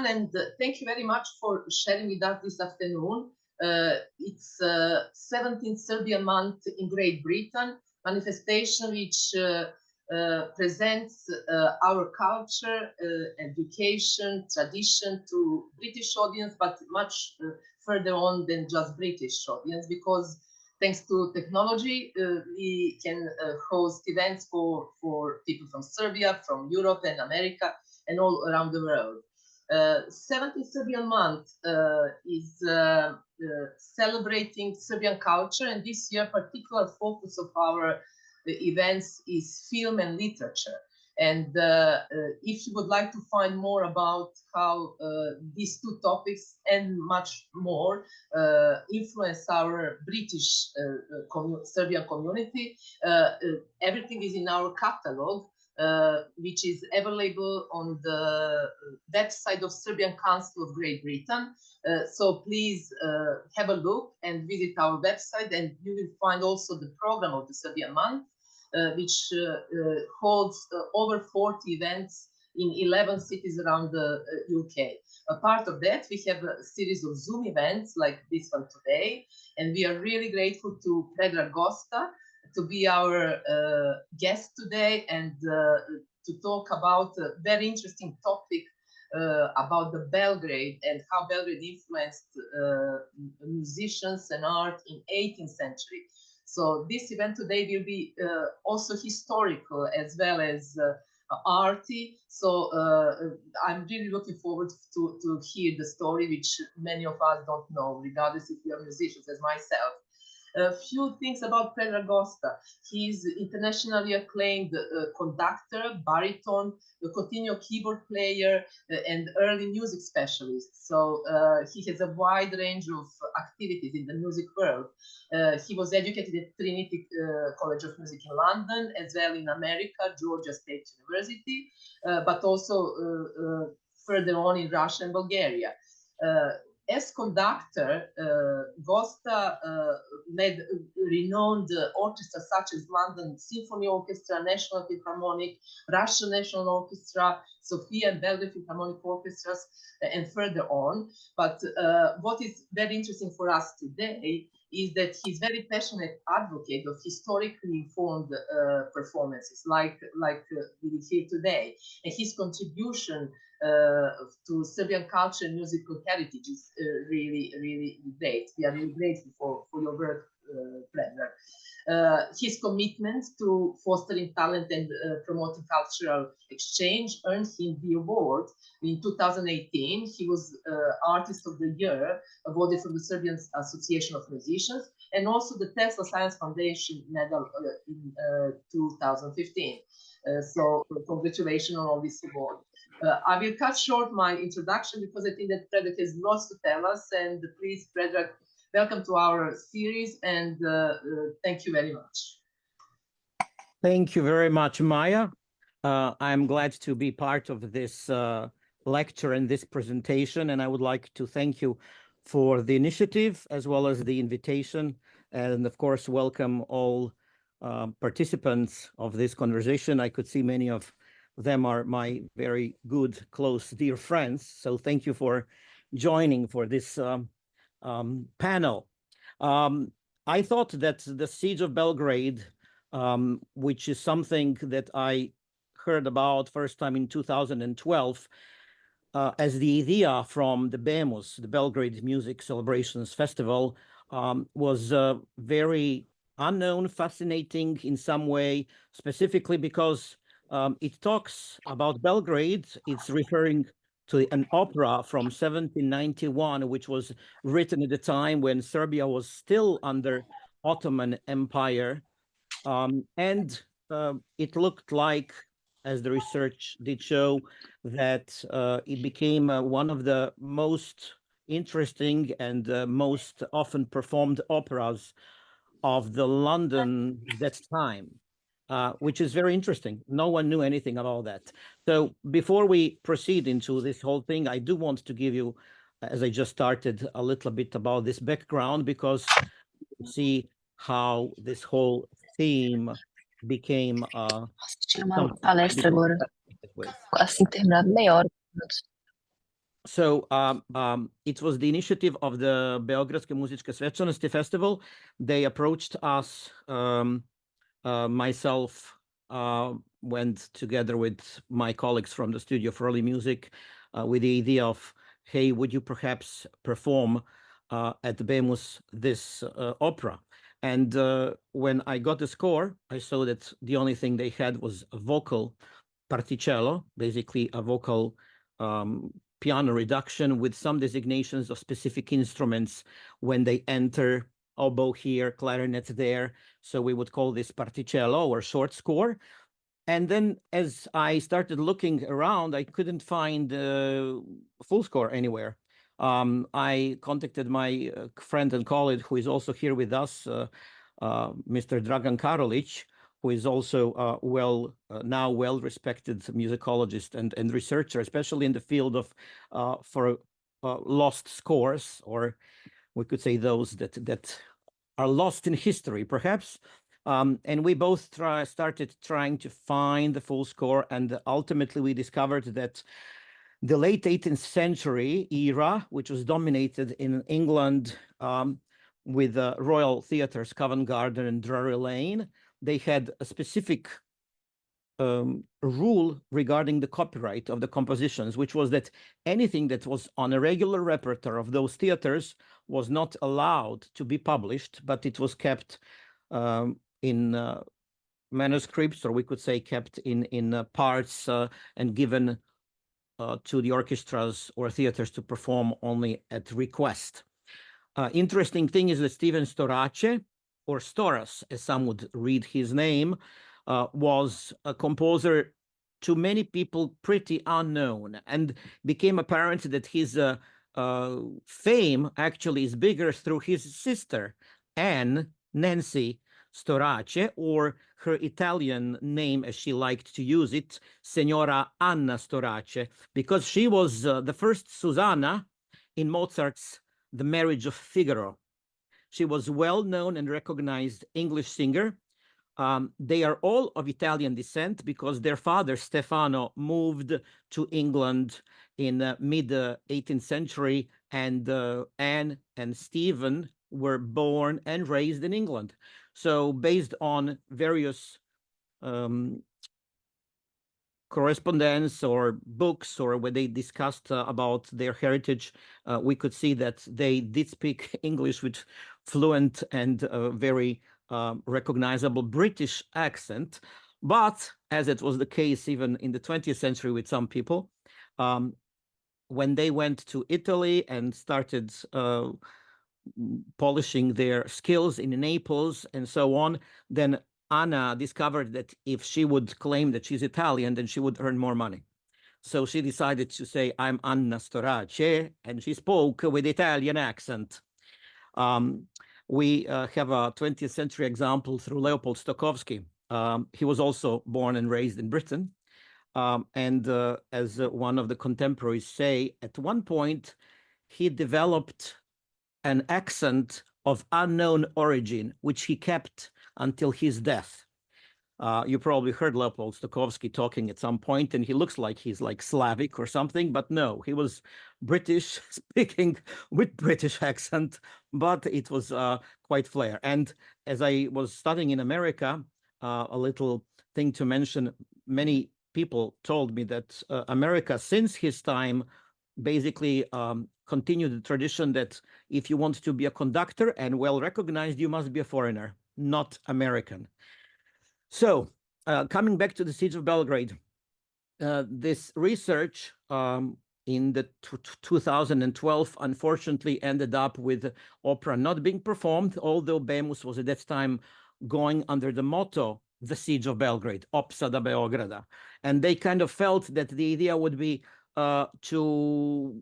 and thank you very much for sharing with us this afternoon. It's 17th Serbian Month in Great Britain, manifestation which presents our culture, education, tradition to British audience, but much further on than just British audience, because thanks to technology, we can host events for people from Serbia, from Europe and America, and all around the world. 17th Serbian Month is celebrating Serbian culture, and this year particular focus of our events is film and literature. And if you would like to find more about how these two topics and much more influence our British Serbian community, everything is in our catalog, which is available on the website of Serbian Council of Great Britain. So please have a look and visit our website, and you will find also the program of the Serbian Month, which holds over 40 events in 11 cities around the UK. A part of that, we have a series of Zoom events like this one today, and we are really grateful to Predrag Gosta to be our guest today and to talk about a very interesting topic about the Belgrade and how Belgrade influenced musicians and art in 18th century. So this event today will be also historical as well as arty. So I'm really looking forward to hear the story, which many of us don't know, regardless if you are musicians as myself. A few things about Predrag Gosta. He's internationally acclaimed conductor, baritone, a continuo keyboard player, and early music specialist. So he has a wide range of activities in the music world. He was educated at Trinity College of Music in London, as well in America, Georgia State University, but also further on in Russia and Bulgaria. As conductor, Gosta led renowned orchestras such as London Symphony Orchestra, National Philharmonic, Russian National Orchestra, Sofia and Belgrade Philharmonic Orchestras, and further on. But what is very interesting for us today is that he's very passionate advocate of historically informed performances, like we will hear today. And his contribution to Serbian culture and musical heritage is really, really great. We are really grateful for your work, Predrag. His commitment to fostering talent and promoting cultural exchange earned him the award in 2018. He was Artist of the Year, awarded from the Serbian Association of Musicians, and also the Tesla Science Foundation medal in 2015. So congratulations on all this award. I will cut short my introduction because I think that Predrag has lots to tell us. And please, Predrag, welcome to our series, and thank you very much. Thank you very much, Maya. I'm glad to be part of this lecture and this presentation, and I would like to thank you for the initiative as well as the invitation, and of course, welcome all participants of this conversation. I could see many of them are my very good, close, dear friends. So thank you for joining for this panel. I thought that the Siege of Belgrade, which is something that I heard about first time in 2012, as the idea from the BEMUS, the Belgrade Music Celebrations Festival, was very unknown, fascinating in some way, specifically because it talks about Belgrade. It's referring to an opera from 1791, which was written at the time when Serbia was still under Ottoman Empire. And it looked like, as the research did show, that it became one of the most interesting and most often performed operas of the London that time. Which is very interesting. No one knew anything about that. So before we proceed into this whole thing, I do want to give you, as I just started, a little bit about this background, because you see how this whole theme became palestra agora. Assim terminado, meia hora. So it was the initiative of the Beogradske muzičke svečanosti festival. They approached us, myself went together with my colleagues from the Studio for Early Music with the idea of, hey, would you perhaps perform at the BEMUS this opera? And when I got the score, I saw that the only thing they had was a vocal particello, basically a vocal piano reduction with some designations of specific instruments when they enter, oboe here, clarinet there. So we would call this particello or short score. And then as I started looking around, I couldn't find full score anywhere. I contacted my friend and colleague who is also here with us, Mr. Dragan Karolic, who is also now well-respected musicologist and researcher, especially in the field of for lost scores, or we could say those that are lost in history, perhaps. And we both started trying to find the full score, and ultimately we discovered that the late 18th century era, which was dominated in England with royal theaters, Covent Garden and Drury Lane, they had a specific rule regarding the copyright of the compositions, which was that anything that was on a regular repertoire of those theaters was not allowed to be published, but it was kept in manuscripts, or we could say kept in parts and given to the orchestras or theaters to perform only at request. Interesting thing is that Stephen Storace, or Storas, as some would read his name, was a composer to many people pretty unknown, and became apparent that his fame actually is bigger through his sister, Nancy Storace, or her Italian name, as she liked to use it, Signora Anna Storace, because she was the first Susanna in Mozart's The Marriage of Figaro. She was well-known and recognized English singer. They are all of Italian descent because their father, Stefano, moved to England in mid-18th century, and Anne and Stephen were born and raised in England. So based on various correspondence or books, or where they discussed about their heritage, we could see that they did speak English with fluent and very recognizable British accent. But as it was the case even in the 20th century with some people, when they went to Italy and started polishing their skills in Naples and so on, then Anna discovered that if she would claim that she's Italian, then she would earn more money. So she decided to say, I'm Anna Storace, and she spoke with Italian accent. We have a 20th century example through Leopold Stokowski. He was also born and raised in Britain. And as one of the contemporaries say, at one point, he developed an accent of unknown origin, which he kept until his death. You probably heard Leopold Stokowski talking at some point, and he looks like he's like Slavic or something, but no, he was British, speaking with British accent, but it was quite flair. And as I was studying in America, a little thing to mention, many people told me that America, since his time, basically continued the tradition that if you want to be a conductor and well recognized, you must be a foreigner, not American. So coming back to the Siege of Belgrade, this research in the 2012 unfortunately ended up with opera not being performed, although BEMUS was at that time going under the motto, the Siege of Belgrade, Opsada Beograda. And they kind of felt that the idea would be to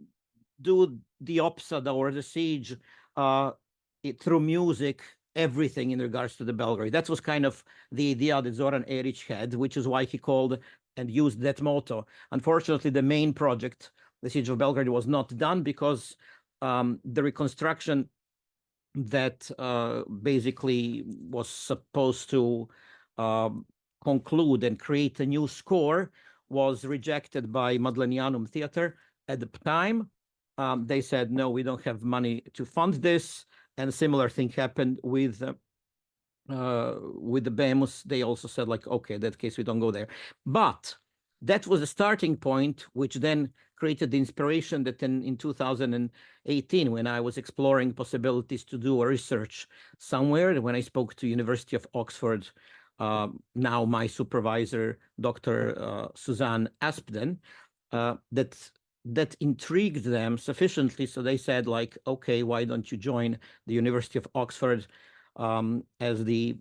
do the Opsada or the siege through music, everything in regards to the Belgrade. That was kind of the idea that Zoran Eric had, which is why he called and used that motto. Unfortunately, the main project, the Siege of Belgrade, was not done because the reconstruction that basically was supposed to conclude and create a new score was rejected by Madlenianum Theater, at the time. They said, no, we don't have money to fund this. And a similar thing happened with the Behemoths. They also said, like, okay, in that case, we don't go there. But that was a starting point, which then created the inspiration that in 2018, when I was exploring possibilities to do a research somewhere, when I spoke to University of Oxford, now my supervisor, Dr. Suzanne Aspden, that intrigued them sufficiently. So they said, like, okay, why don't you join the University of Oxford as the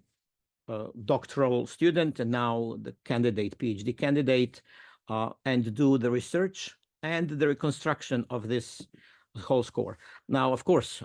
doctoral student and now the candidate, PhD candidate, and do the research and the reconstruction of this whole score. Now, of course,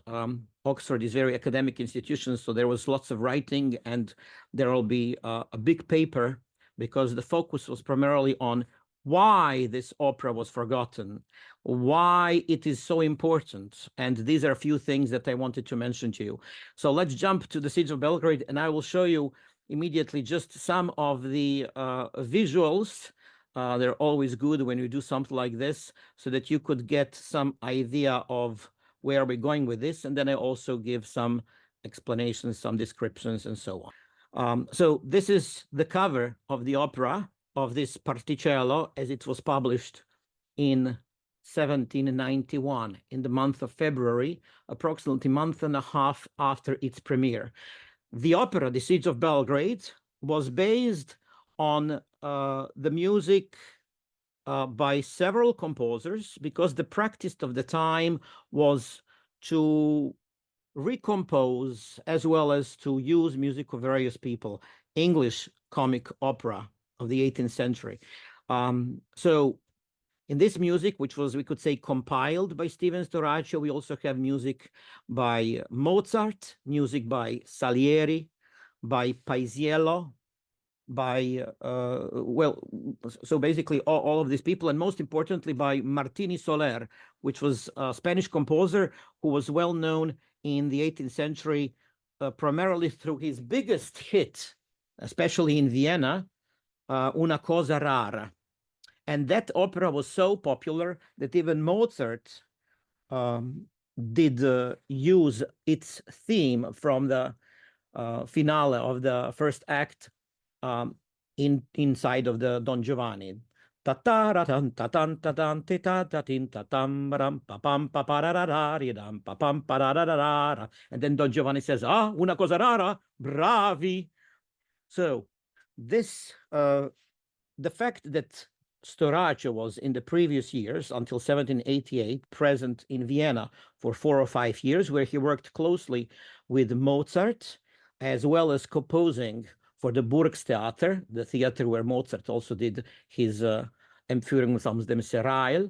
Oxford is a very academic institution, so there was lots of writing, and there will be a big paper, because the focus was primarily on why this opera was forgotten, why it is so important. And these are a few things that I wanted to mention to you. So let's jump to the Siege of Belgrade, and I will show you immediately just some of the visuals. They're always good when you do something like this, so that you could get some idea of where we're going with this. And then I also give some explanations, some descriptions, and so on. So this is the cover of the opera of this Particello, as it was published in 1791, in the month of February, approximately a month and a half after its premiere. The opera, The Siege of Belgrade, was based on the music by several composers, because the practice of the time was to recompose as well as to use music of various people, English comic opera of the 18th century. So in this music, which was, we could say, compiled by Steven Storaccio, we also have music by Mozart, music by Salieri, by Paisiello, by, so basically all of these people, and most importantly by Martini Soler, which was a Spanish composer who was well known in the 18th century, primarily through his biggest hit, especially in Vienna, Una Cosa Rara. And that opera was so popular that even Mozart did use its theme from the finale of the first act inside of the Don Giovanni. And then Don Giovanni says, ah, una cosa rara, bravi. So this, the fact that Storaccio was in the previous years, until 1788, present in Vienna for 4 or 5 years, where he worked closely with Mozart, as well as composing for the Burgtheater, the theater where Mozart also did his Empführung samt dem Serail,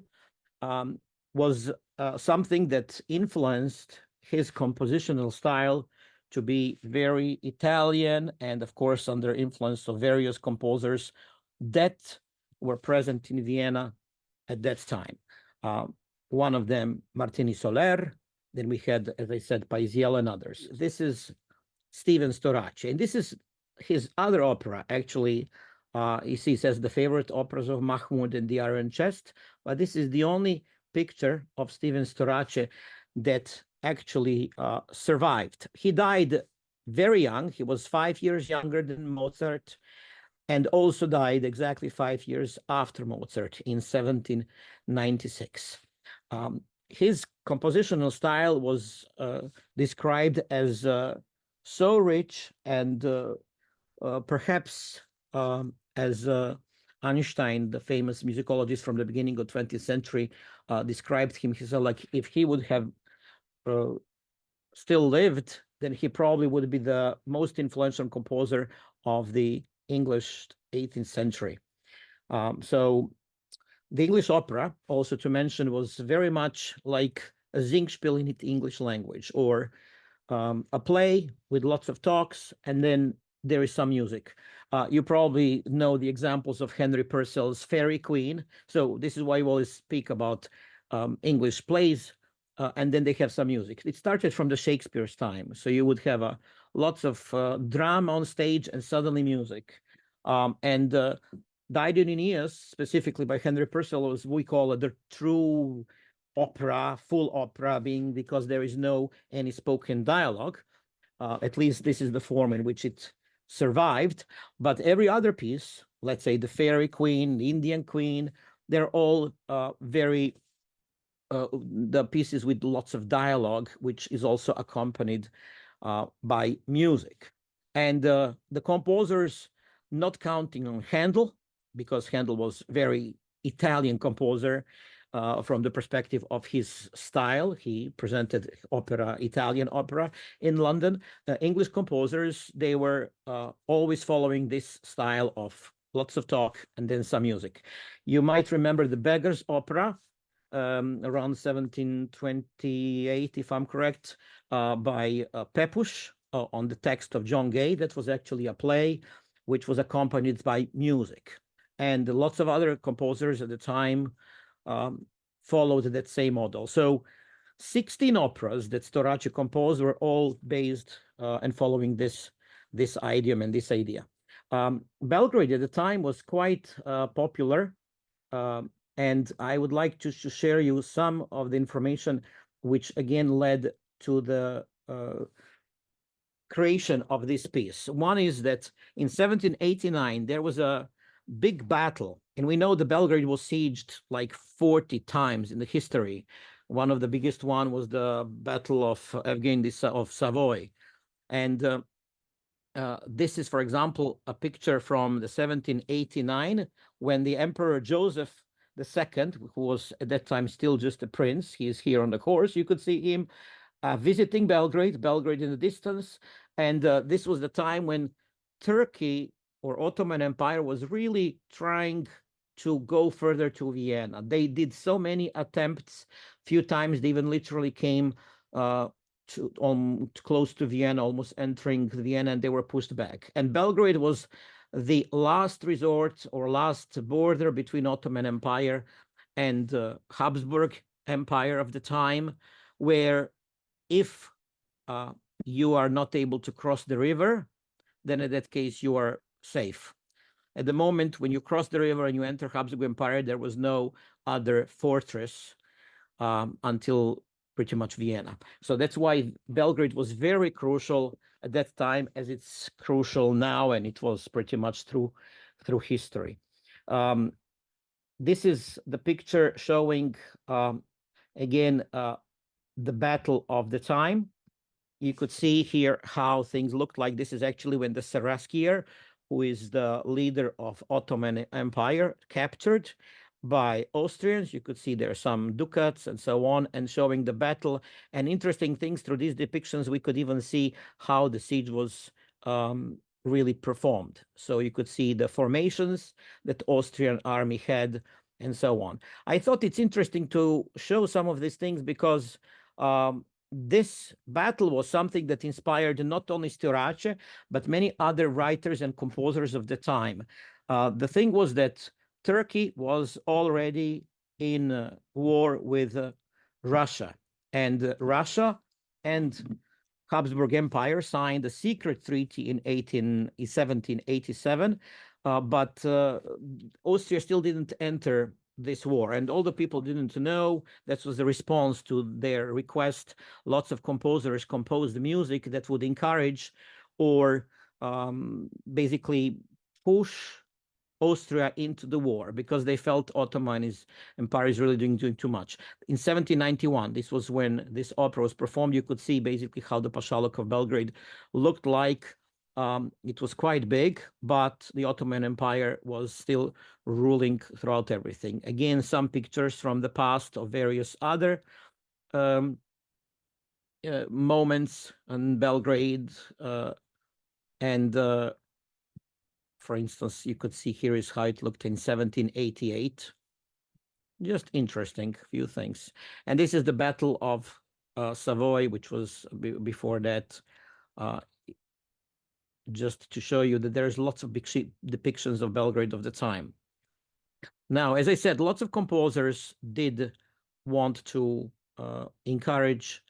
was something that influenced his compositional style to be very Italian, and of course under influence of various composers that were present in Vienna at that time. One of them, Martini Soler. Then we had, as I said, Paisiello and others. This is Steven Storaccio, and this is his other opera, actually. You see, it says the favorite operas of Mahmoud and the Iron Chest, but this is the only picture of Steven Storaccio that actually survived. He died very young. He was 5 years younger than Mozart, and also died exactly 5 years after Mozart in 1796. His compositional style was described as so rich, and perhaps as Einstein, the famous musicologist from the beginning of 20th century, described him. He said, like, if he would have still lived, then he probably would be the most influential composer of the English 18th century. So the English opera, also to mention, was very much like a Singspiel in the English language, or a play with lots of talks, and then there is some music. You probably know the examples of Henry Purcell's Fairy Queen. So this is why we always speak about English plays, and then they have some music. It started from the Shakespeare's time. So you would have lots of drama on stage and suddenly music. And Died in Aeneas, specifically by Henry Purcell, was we call it the true opera, full opera, being because there is no any spoken dialogue. At least this is the form in which it survived. But every other piece, let's say the Fairy Queen, the Indian Queen, they're all very the pieces with lots of dialogue, which is also accompanied by music. And the composers, not counting on Handel, because Handel was very Italian composer from the perspective of his style. He presented opera, Italian opera in London. English composers, they were always following this style of lots of talk and then some music. You might remember the Beggar's Opera, around 1728, if I'm correct, by Pepusch on the text of John Gay. That was actually a play which was accompanied by music. And lots of other composers at the time followed that same model. So 16 operas that Storace composed were all based and following this idiom and this idea. Belgrade at the time was quite popular. And I would like to share you some of the information which again led to the creation of this piece. One is that in 1789, there was a big battle, and we know the Belgrade was sieged like 40 times in the history. One of the biggest one was the Battle of Evgeny of Savoy. And this is, for example, a picture from the 1789 when the Emperor Joseph II, who was at that time still just a prince, he is here on the horse, you could see him visiting Belgrade in the distance. And this was the time when Turkey or Ottoman Empire was really trying to go further to Vienna. They did so many attempts, few times they even literally came close to Vienna, almost entering Vienna, and they were pushed back. And Belgrade was the last resort or last border between Ottoman Empire and Habsburg Empire of the time, where if you are not able to cross the river, then in that case you are safe. At the moment when you cross the river and you enter Habsburg Empire, there was no other fortress until pretty much Vienna. So that's why Belgrade was very crucial at that time, as it's crucial now, and it was pretty much through history. This is the picture showing again the battle of the time. You could see here how things looked like. This is actually when the Seraskier, who is the leader of Ottoman Empire, captured by Austrians. You could see there are some ducats and so on, and showing the battle. And interesting things through these depictions, we could even see how the siege was really performed. So you could see the formations that Austrian army had and so on. I thought it's interesting to show some of these things because this battle was something that inspired not only Storace, but many other writers and composers of the time. The thing was that Turkey was already in war with Russia, and Russia and Habsburg Empire signed a secret treaty in 1787, but Austria still didn't enter this war, and all the people didn't know. That was the response to their request. Lots of composers composed music that would encourage or basically push Austria into the war, because they felt Ottoman Empire is really doing too much. In 1791, this was when this opera was performed. You could see basically how the Pashalok of Belgrade looked like. It was quite big, but the Ottoman Empire was still ruling throughout everything. Again, some pictures from the past of various other moments in Belgrade, and for instance, you could see here is how it looked in 1788. Just interesting few things. And this is the Battle of Savoy, which was before that, just to show you that there's lots of big depictions of Belgrade of the time. Now, as I said, lots of composers did want to encourage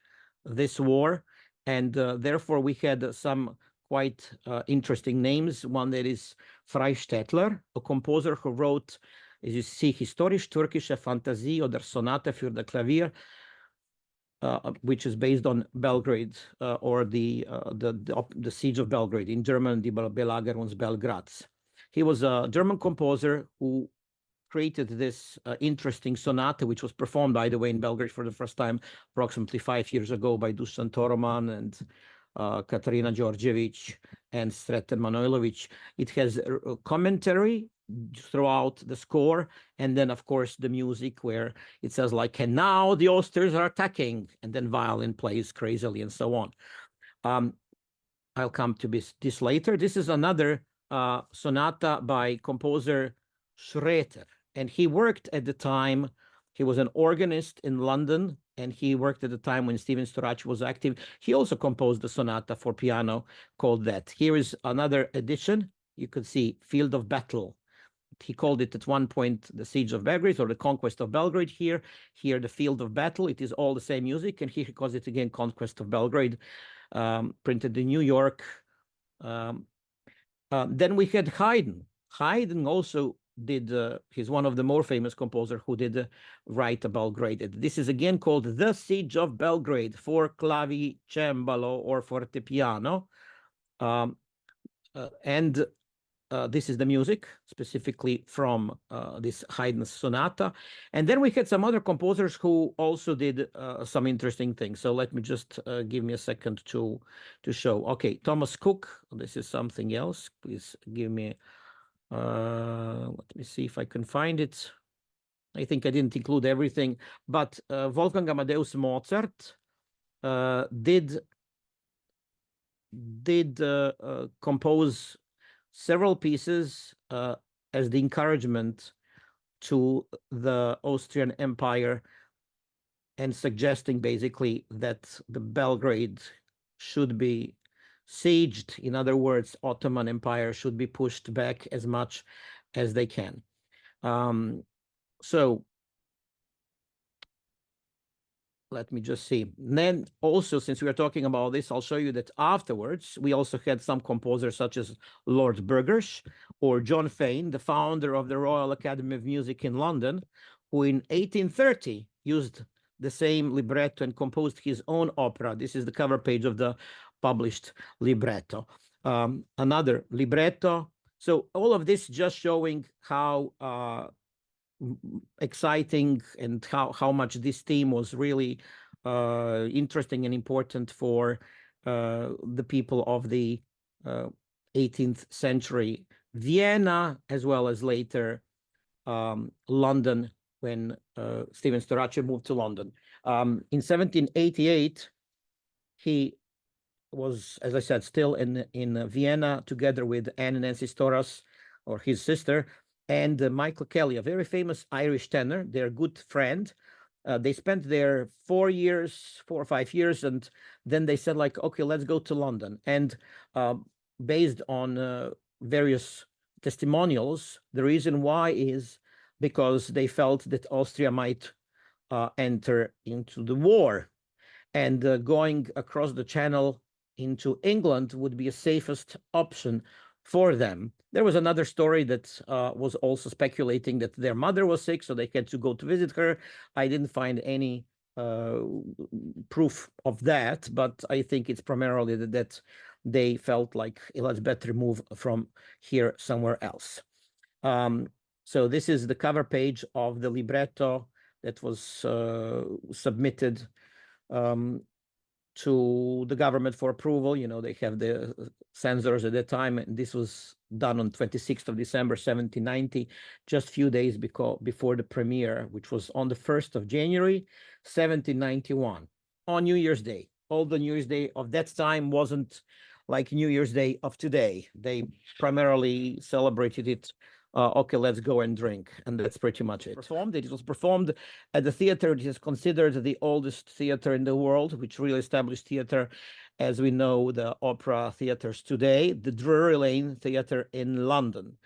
this war, and therefore we had some quite interesting names. One that is Freistettler, a composer who wrote, as you see, Historisch-Türkische Fantasie oder Sonate für das Klavier, which is based on Belgrade or the siege of Belgrade, in German, Die Belagerung Belgrads. He was a German composer who created this interesting sonata, which was performed, by the way, in Belgrade for the first time approximately 5 years ago by Dusan Toroman and Katarina Georgievich and Sreten Manojlovic. It has a commentary throughout the score, and then of course the music where it says like, and now the Austrians are attacking, and then violin plays crazily and so on. I'll come to this later. This is another sonata by composer Schroeter, and he worked at the time, he was an organist in London, and he worked at the time when Stephen Storace was active. He also composed a sonata for piano called that. Here is another edition. You could see Field of Battle. He called it at one point the Siege of Belgrade or the Conquest of Belgrade. Here the Field of Battle. It is all the same music, and here he calls it again Conquest of Belgrade, printed in New York. Then we had Haydn. Haydn also did, he's one of the more famous composers who did write a Belgrade. This is again called The Siege of Belgrade for clavicembalo or fortepiano. This is the music specifically from this Haydn sonata. And then we had some other composers who also did some interesting things. So let me just give me a second to show. Okay, Thomas Cook, this is something else. Please give me, let me see if I can find it. I think I didn't include everything, but Wolfgang Amadeus Mozart did compose several pieces as the encouragement to the Austrian Empire and suggesting basically that the Belgrade should be sieged. In other words, Ottoman Empire should be pushed back as much as they can. So let me just see. And then also, since we are talking about this, I'll show you that afterwards, we also had some composers such as Lord Burghersh or John Fane, the founder of the Royal Academy of Music in London, who in 1830 used the same libretto and composed his own opera. This is the cover page of the published libretto. Another libretto. So all of this just showing how exciting and how much this theme was really interesting and important for the people of the 18th century, Vienna, as well as later London when Stephen Storace moved to London. In 1788, he was, as I said, still in Vienna together with Anne Nancy Storas, or his sister, and Michael Kelly, a very famous Irish tenor, their good friend. They spent there 4 or 5 years, and then they said, like, okay, let's go to London. And based on various testimonials, the reason why is because they felt that Austria might enter into the war, and going across the channel into England would be a safest option for them. There was another story that was also speculating that their mother was sick, so they had to go to visit her. I didn't find any proof of that, but I think it's primarily that they felt like, let's better move from here somewhere else. So this is the cover page of the libretto that was submitted to the government for approval. You know, they have the censors at that time, and this was done on 26th of December, 1790, just a few days before the premiere, which was on the 1st of January, 1791, on New Year's Day. Although New Year's Day of that time wasn't like New Year's Day of today. They primarily celebrated it, okay, let's go and drink, and that's pretty much it. It was performed at the theater. It is considered the oldest theater in the world, which really established theater as we know the opera theaters today, the Drury Lane Theatre in London.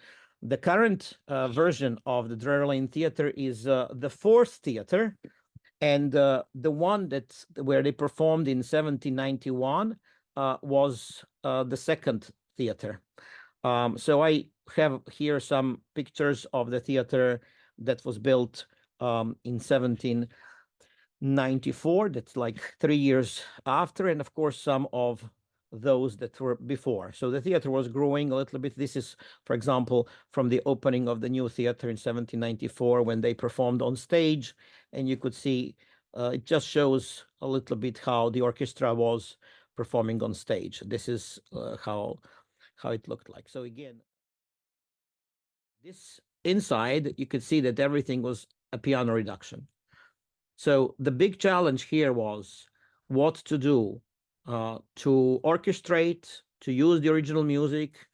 The current version of the Drury Lane Theatre is the Fourth Theatre, and the one where they performed in 1791 was the second theater. So I have here some pictures of the theater that was built in 1794. That's like 3 years after, and of course some of those that were before. So the theater was growing a little bit. This is, for example, from the opening of the new theater in 1794 when they performed on stage, and you could see it just shows a little bit how the orchestra was performing on stage. This is how it looked like. So again, this inside, you could see that everything was a piano reduction. So the big challenge here was what to do to orchestrate, to use the original music.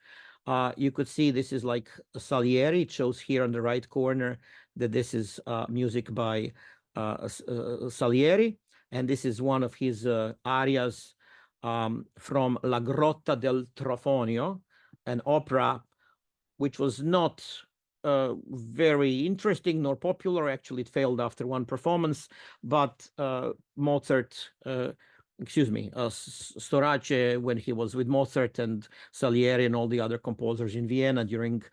You could see this is like Salieri. It shows here on the right corner that this is music by Salieri. And this is one of his arias from La Grotta del Trofonio, an opera which was not very interesting nor popular. Actually, it failed after one performance, but Storace, when he was with Mozart and Salieri and all the other composers in Vienna during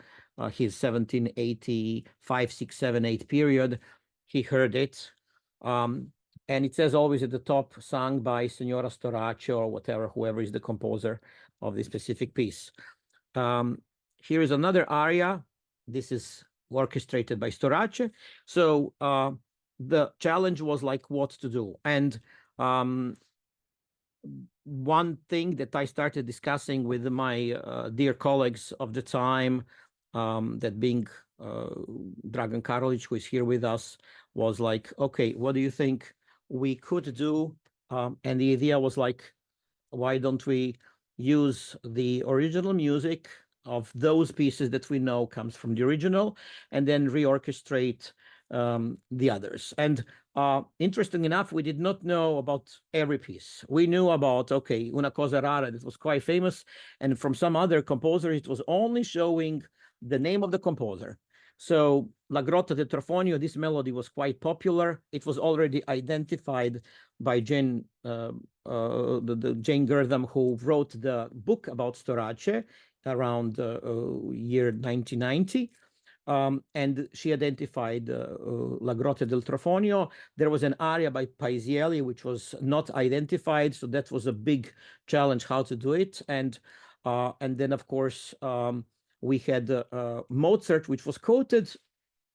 his 1785, 6, 7, 8 period, he heard it. And it says always at the top, sung by Signora Storace or whatever, whoever is the composer of this specific piece. Here is another aria. This is orchestrated by Storace. So the challenge was like what to do. And one thing that I started discussing with my dear colleagues of the time, that being Dragan Karolic, who is here with us, was like, okay, what do you think we could do? And the idea was like, why don't we use the original music of those pieces that we know comes from the original, and then reorchestrate the others. And interesting enough, we did not know about every piece. We knew about, okay, Una Cosa Rara, that was quite famous, and from some other composer, it was only showing the name of the composer. So La Grotta del Trofonio, this melody was quite popular. It was already identified by Jane Gertham, who wrote the book about Storace around year 1990. And she identified La Grotta del Trofonio. There was an aria by Paisielli, which was not identified. So that was a big challenge how to do it. And then, of course, we had Mozart, which was quoted,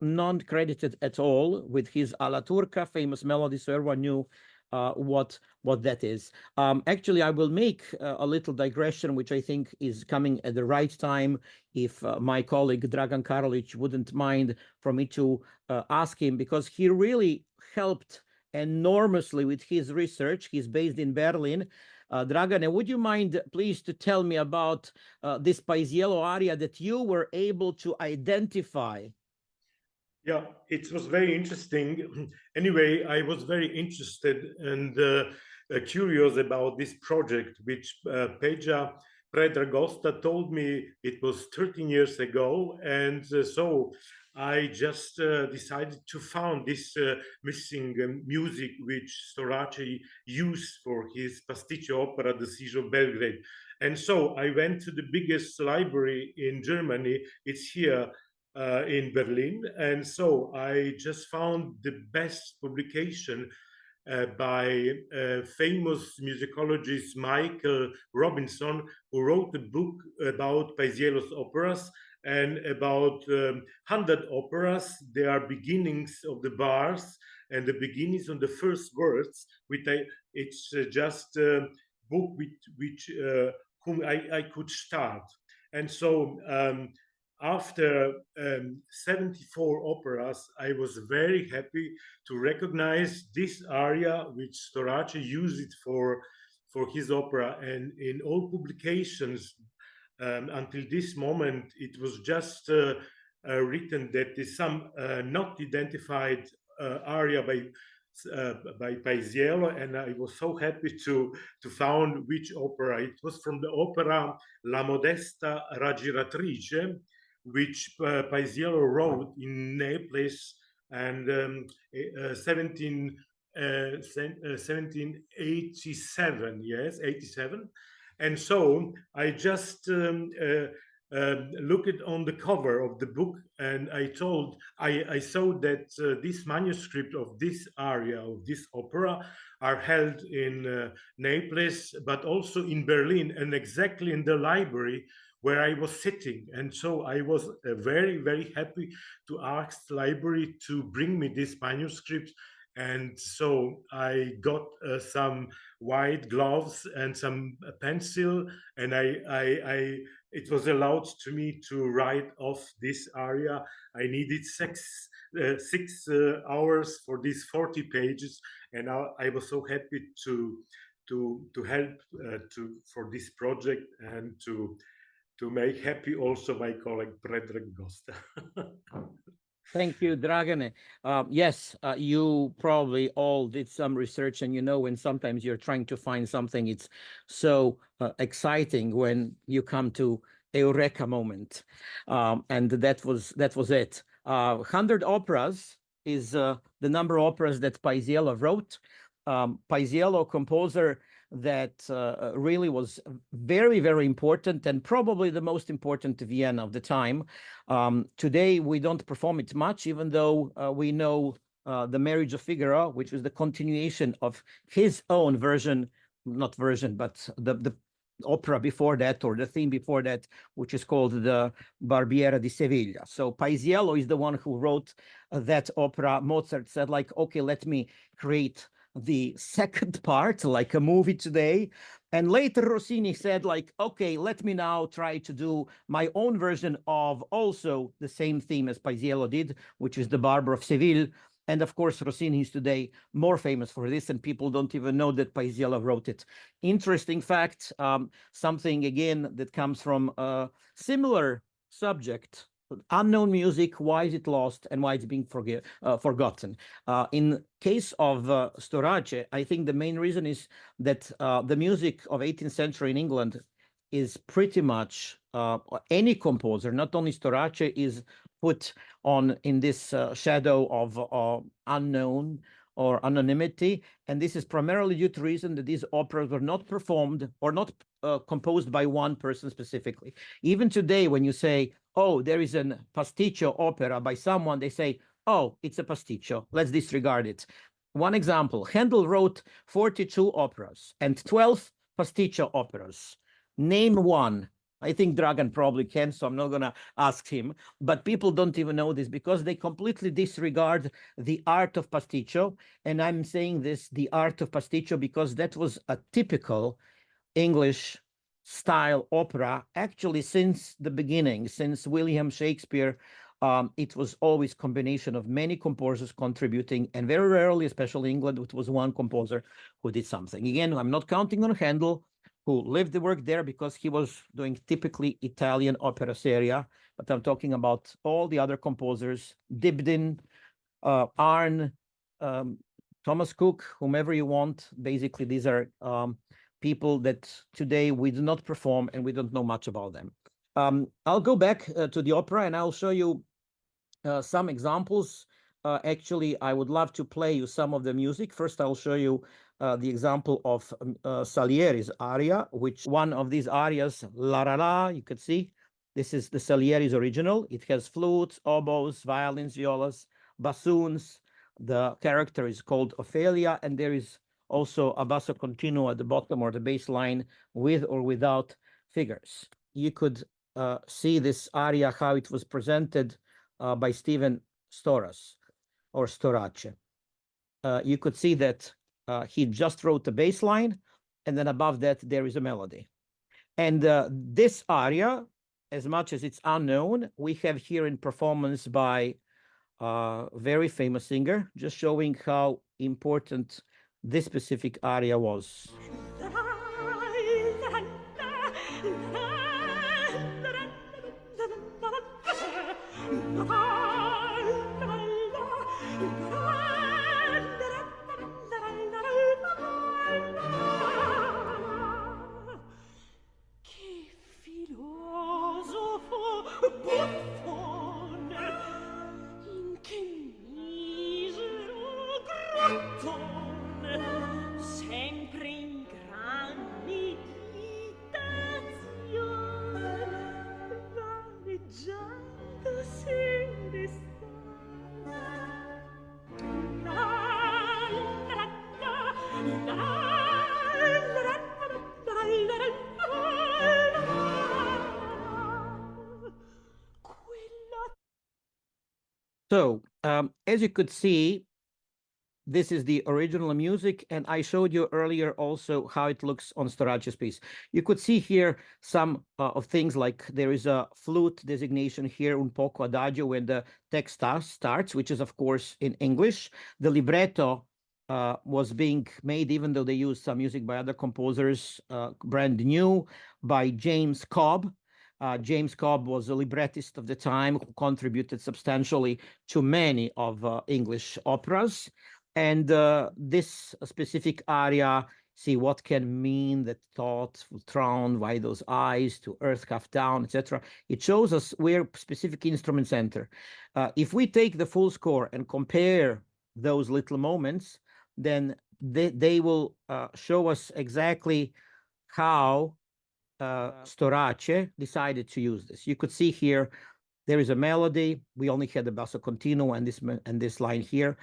non-credited at all, with his Alla Turca, famous melody, so everyone knew what that is. Actually, I will make a little digression, which I think is coming at the right time, if my colleague Dragan Karolic wouldn't mind for me to ask him, because he really helped enormously with his research. He's based in Berlin. Dragan, would you mind please to tell me about this Paisiello aria that you were able to identify? Yeah, it was very interesting. Anyway, I was very interested and curious about this project, which Peja Predragosta told me it was 13 years ago. And so I just decided to find this missing music which Storace used for his pasticcio opera, The Siege of Belgrade. And so I went to the biggest library in Germany. It's here in Berlin. And so I just found the best publication by famous musicologist Michael Robinson, who wrote a book about Paisiello's operas and about 100 operas. They are beginnings of the bars and the beginnings on the first words. It's just a book with which whom I could start. And so after 74 operas, I was very happy to recognize this aria which Storace used it for his opera. And in all publications until this moment, it was just written that there's some not identified aria by Paisiello, and I was so happy to find which opera. It was from the opera La Modesta Raggiratrice, which Paisiello wrote in Naples and 1787, yes, 87. And so I just looked on the cover of the book, and I saw that this manuscript of this aria of this opera are held in Naples, but also in Berlin, and exactly in the library where I was sitting. And so I was very, very happy to ask the library to bring me this manuscript. And so I got some white gloves and some pencil, and it was allowed to me to write off this aria. I needed 6 hours for these 40 pages, and I was so happy to help for this project, and to make happy also my colleague Predrag Gosta. Thank you, Dragane. Yes, you probably all did some research, and you know when sometimes you're trying to find something, it's so exciting when you come to eureka moment, and that was it. 100 operas is the number of operas that Paisiello wrote. Paisiello, composer that really was very, very important, and probably the most important to Vienna of the time. Today, we don't perform it much, even though we know the Marriage of Figaro, which was the continuation of his own version, not version, but the opera before that, or the theme before that, which is called the Barbiere di Sevilla. So Paisiello is the one who wrote that opera. Mozart said, like, okay, let me create the second part, like a movie today. And later Rossini said, like, okay, let me now try to do my own version of also the same theme as Paisiello did, which is the Barber of Seville. And of course, Rossini is today more famous for this, and people don't even know that Paisiello wrote it. Interesting fact, something again that comes from a similar subject: unknown music, why is it lost, and why it's being forgotten. In case of Storace, I think the main reason is that the music of 18th century in England is pretty much any composer, not only Storace, is put on in this shadow of unknown or anonymity. And this is primarily due to the reason that these operas were not performed or not composed by one person specifically. Even today, when you say, oh, there is a pasticcio opera by someone, they say, oh, it's a pasticcio, let's disregard it. One example, Handel wrote 42 operas and 12 pasticcio operas. Name one. I think Dragan probably can, so I'm not going to ask him. But people don't even know this because they completely disregard the art of pasticcio. And I'm saying this, the art of pasticcio, because that was a typical English style opera, actually, since the beginning, since William Shakespeare. It was always combination of many composers contributing, and very rarely, especially England, it was one composer who did something. Again, I'm not counting on Handel, who lived and worked there because he was doing typically Italian opera seria, but I'm talking about all the other composers, Dibdin, Arne, Thomas Cook, whomever you want. Basically, these are people that today we do not perform and we don't know much about them. I'll go back to the opera and I'll show you some examples. Actually, I would love to play you some of the music. First, I'll show you the example of Salieri's aria, which one of these arias, La La La, you could see. This is the Salieri's original. It has flutes, oboes, violins, violas, bassoons. The character is called Ophelia, and there is also a basso continuo at the bottom, or the bass line, with or without figures. You could see this aria, how it was presented by Stephen Storas, or Storace. You could see that he just wrote the bass line, and then above that there is a melody. And this aria, as much as it's unknown, we have here in performance by a very famous singer, just showing how important this specific aria was. Sempre in So as you could see, this is the original music, and I showed you earlier also how it looks on Storace's piece. You could see here some of things like there is a flute designation here, un poco adagio, when the text starts, which is of course in English. The libretto was being made, even though they used some music by other composers, brand new, by James Cobb. James Cobb was a librettist of the time who contributed substantially to many of English operas. And this specific aria, see what can mean that thought thrown, why those eyes to earth half down, etc. It shows us where specific instruments enter. If we take the full score and compare those little moments, then they will show us exactly how Storace decided to use this. You could see here there is a melody. We only had the basso continuo and this line here.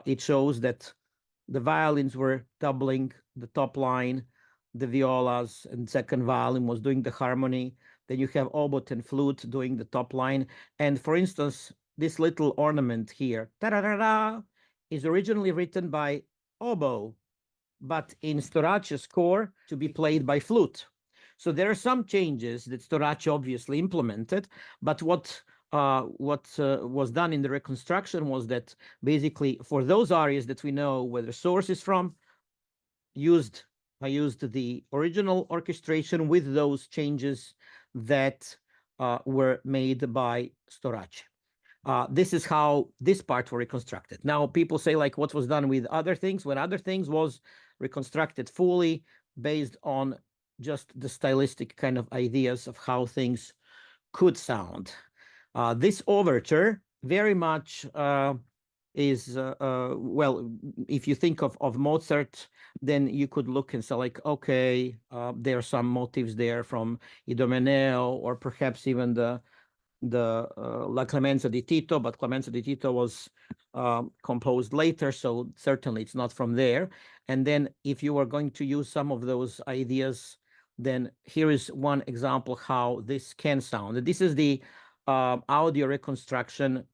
It shows that the violins were doubling the top line, the violas and second violin was doing the harmony. Then you have oboe and flute doing the top line. And for instance, this little ornament here, ta-da-da-da, is originally written by oboe, but in Storace's score to be played by flute. So there are some changes that Storace obviously implemented, but what was done in the reconstruction was that basically for those arias that we know where the source is from, I used the original orchestration with those changes that were made by Storace. This is how this part were reconstructed. Now people say like what was done with other things, when other things was reconstructed fully based on just the stylistic kind of ideas of how things could sound. This overture very much is, well, if you think of Mozart, then you could look and say like, okay, there are some motives there from Idomeneo, or perhaps even the La Clemenza di Tito, but Clemenza di Tito was composed later, so certainly it's not from there. And then if you are going to use some of those ideas, then here is one example how this can sound. This is the audio reconstruction.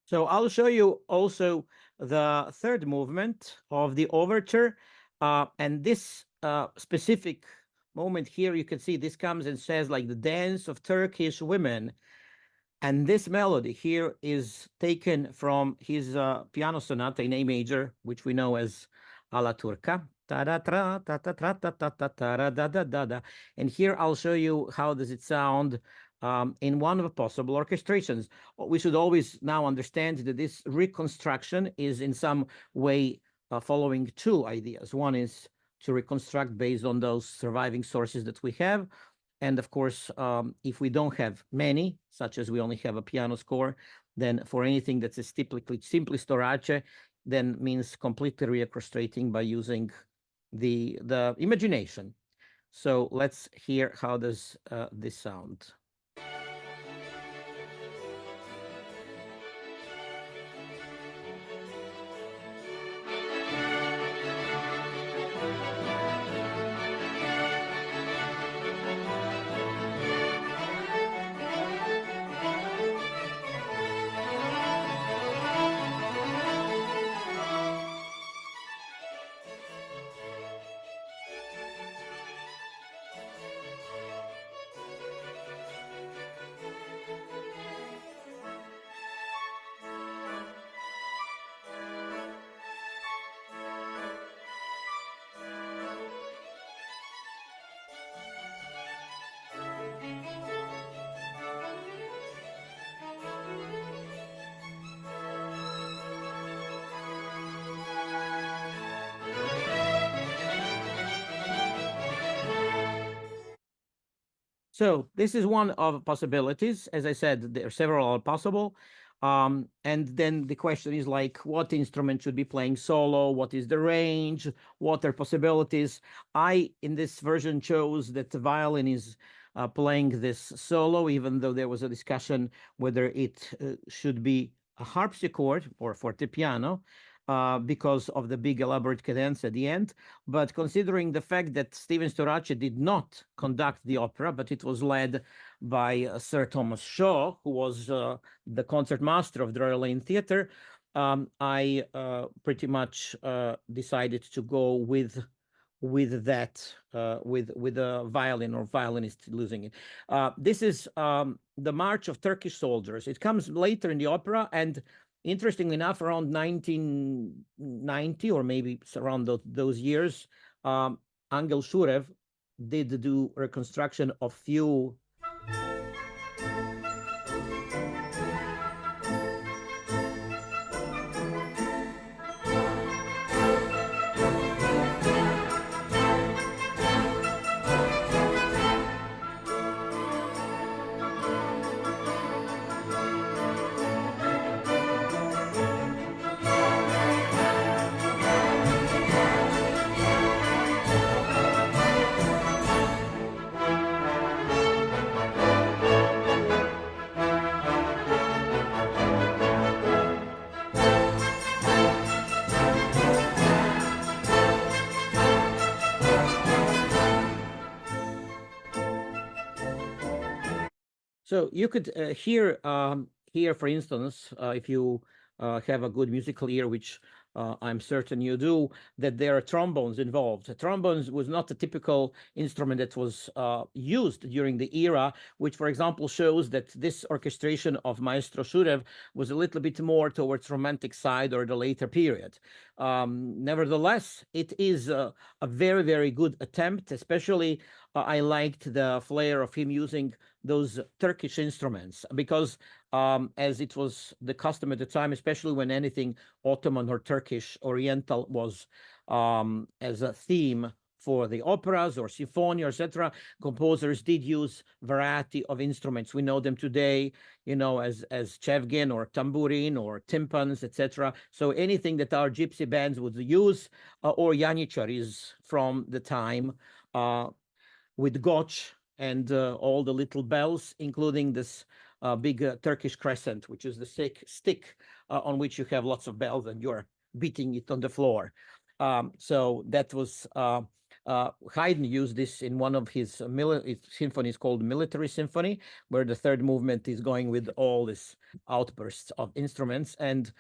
So I'll show you also the third movement of the overture. And this specific moment here, you can see this comes and says like the dance of Turkish women. And this melody here is taken from his piano sonata in A major, which we know as Alla Turca. And here I'll show you how does it sound in one of the possible orchestrations. We should always now understand that this reconstruction is in some way following two ideas. One is to reconstruct based on those surviving sources that we have. And of course, if we don't have many, such as we only have a piano score, then for anything that's simply Storace, then means completely reorchestrating by using the imagination. So let's hear how does this sound. So this is one of possibilities. As I said, there are several possible. And then the question is like, what instrument should be playing solo? What is the range? What are possibilities? I, in this version, chose that the violin is playing this solo, even though there was a discussion whether it should be a harpsichord or fortepiano, because of the big elaborate cadence at the end. But considering the fact that Stephen Storace did not conduct the opera, but it was led by Sir Thomas Shaw, who was the concertmaster of the Royal Lane Theatre, I pretty much decided to go with that, with a violin or violinist losing it. This is the March of Turkish Soldiers. It comes later in the opera, and interestingly enough, around 1990 or maybe around those years, Angel Shurev did do reconstruction of few So you could hear, for instance, if you have a good musical ear, which I'm certain you do, that there are trombones involved. Trombones was not a typical instrument that was used during the era, which, for example, shows that this orchestration of Maestro Shurev was a little bit more towards romantic side or the later period. Nevertheless, it is a very, very good attempt, especially I liked the flair of him using those Turkish instruments, because as it was the custom at the time, especially when anything Ottoman or Turkish Oriental was as a theme for the operas or symphony, etc., composers did use variety of instruments. We know them today, you know, as chevgin or tambourine or timpans, etc. So anything that our gypsy bands would use, or janicharis from the time, with goch and all the little bells, including this big Turkish crescent, which is the stick on which you have lots of bells and you're beating it on the floor. So that was Haydn used this in one of his symphonies called Military Symphony, where the third movement is going with all this outbursts of instruments. And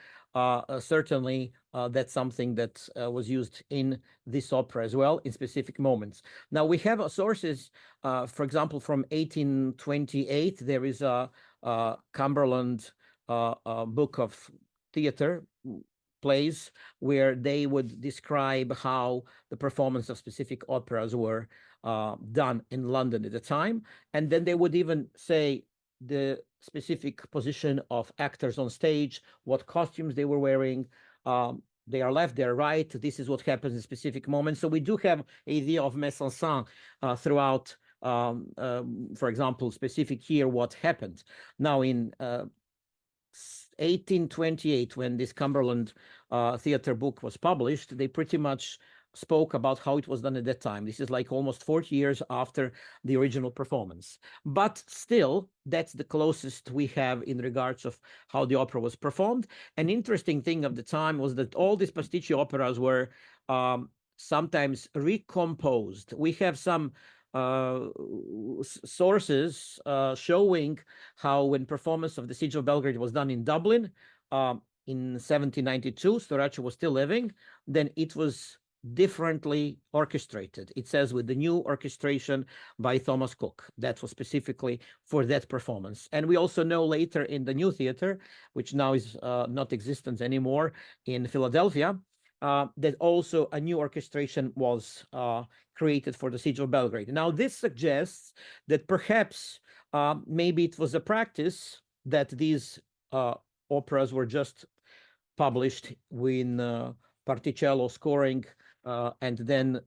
certainly that's something that was used in this opera as well in specific moments. Now we have sources, for example, from 1828, there is a Cumberland book of theater plays where they would describe how the performance of specific operas were done in London at the time. And then they would even say the specific position of actors on stage, what costumes they were wearing. They are left, they're right. This is what happens in specific moments. So we do have an idea of mise-en-scène throughout, for example, specific here, what happened. Now in 1828, when this Cumberland theater book was published, they pretty much spoke about how it was done at that time. This is like almost 40 years after the original performance. But still, that's the closest we have in regards of how the opera was performed. An interesting thing of the time was that all these pasticcio operas were sometimes recomposed. We have some sources showing how when performance of the Siege of Belgrade was done in Dublin in 1792, Storace was still living, then it was differently orchestrated. It says with the new orchestration by Thomas Cook. That was specifically for that performance. And we also know later in the new theater, which now is not existent anymore in Philadelphia, that also a new orchestration was created for the Siege of Belgrade. Now, this suggests that perhaps maybe it was a practice that these operas were just published with Particello scoring and then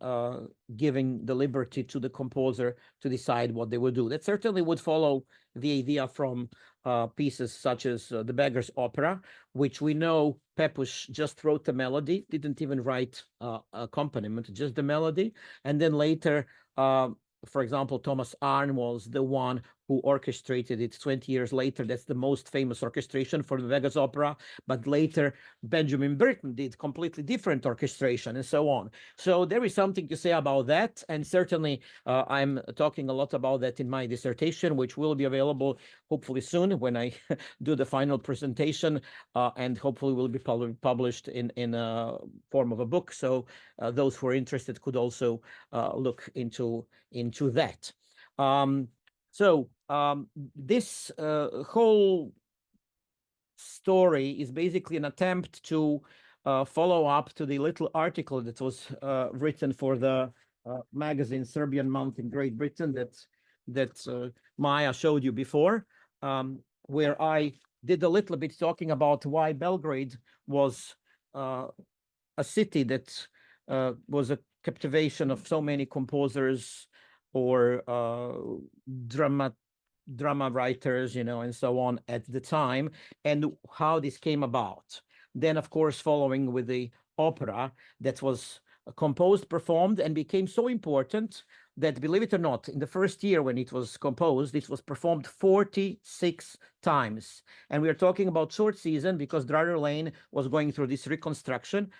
giving the liberty to the composer to decide what they would do. That certainly would follow the idea from pieces such as The Beggar's Opera, which we know Pepusch just wrote the melody, didn't even write accompaniment, just the melody. And then later, for example, Thomas Arne was the one who orchestrated it 20 years later. That's the most famous orchestration for the Beggar's Opera. But later, Benjamin Britten did completely different orchestration and so on. So there is something to say about that. And certainly, I'm talking a lot about that in my dissertation, which will be available hopefully soon when I do the final presentation, and hopefully will be published in a form of a book. So those who are interested could also look into that. This whole story is basically an attempt to follow up to the little article that was written for the magazine Serbian Month in Great Britain that Maya showed you before, where I did a little bit talking about why Belgrade was a city that was a captivation of so many composers or drama writers, and so on at the time, and how this came about. Then, of course, following with the opera that was composed, performed, and became so important that, believe it or not, in the first year when it was composed, it was performed 46 times. And we are talking about short season because Drury Lane was going through this reconstruction.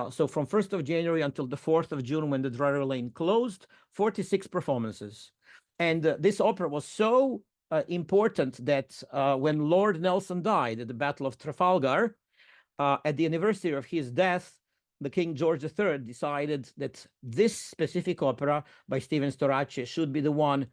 So from 1st of January until the 4th of June, when the Drury Lane closed, 46 performances. And this opera was so important that when Lord Nelson died at the Battle of Trafalgar, at the anniversary of his death, the King George III decided that this specific opera by Stephen Storace should be the one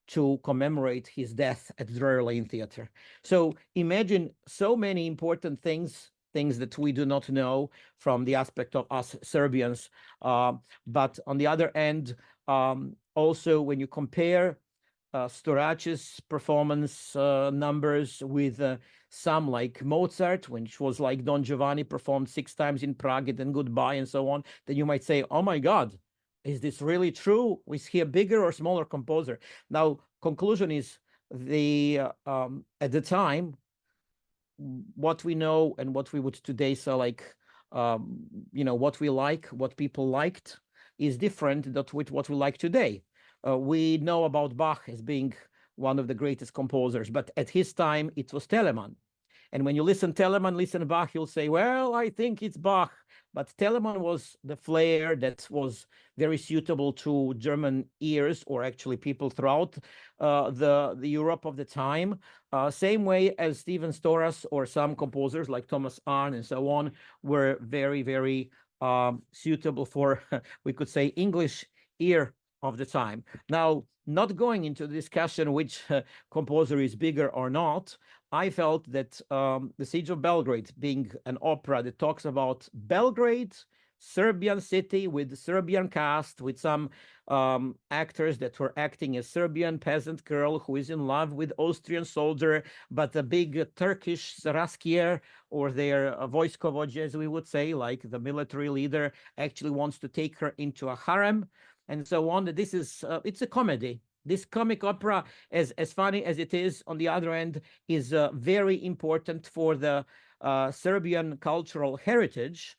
to commemorate his death at Drury Lane Theatre. So imagine so many important things that we do not know from the aspect of us Serbians. But on the other end, also when you compare Storace's performance numbers with some like Mozart, which was like Don Giovanni, performed 6 times in Prague and then Goodbye and so on, then you might say, oh my God, is this really true? Is he a bigger or smaller composer? Now, conclusion is at the time, what we know and what we would today say, like, what we like, what people liked is different with what we like today. We know about Bach as being one of the greatest composers, but at his time, it was Telemann. And when you listen Telemann, listen Bach, you'll say, well, I think it's Bach. But Telemann was the flair that was very suitable to German ears, or actually people throughout the Europe of the time. Same way as Stephen Storace or some composers like Thomas Arne and so on were very, very suitable for, we could say, English ear of the time. Now, not going into the discussion which composer is bigger or not, I felt that The Siege of Belgrade, being an opera that talks about Belgrade, Serbian city with Serbian cast, with some actors that were acting as Serbian peasant girl who is in love with Austrian soldier, but a big Turkish Saraskier, or their Vojskovođa, as we would say, like the military leader, actually wants to take her into a harem, and so on. This is it's a comedy. This comic opera, as funny as it is, on the other end, is very important for the Serbian cultural heritage,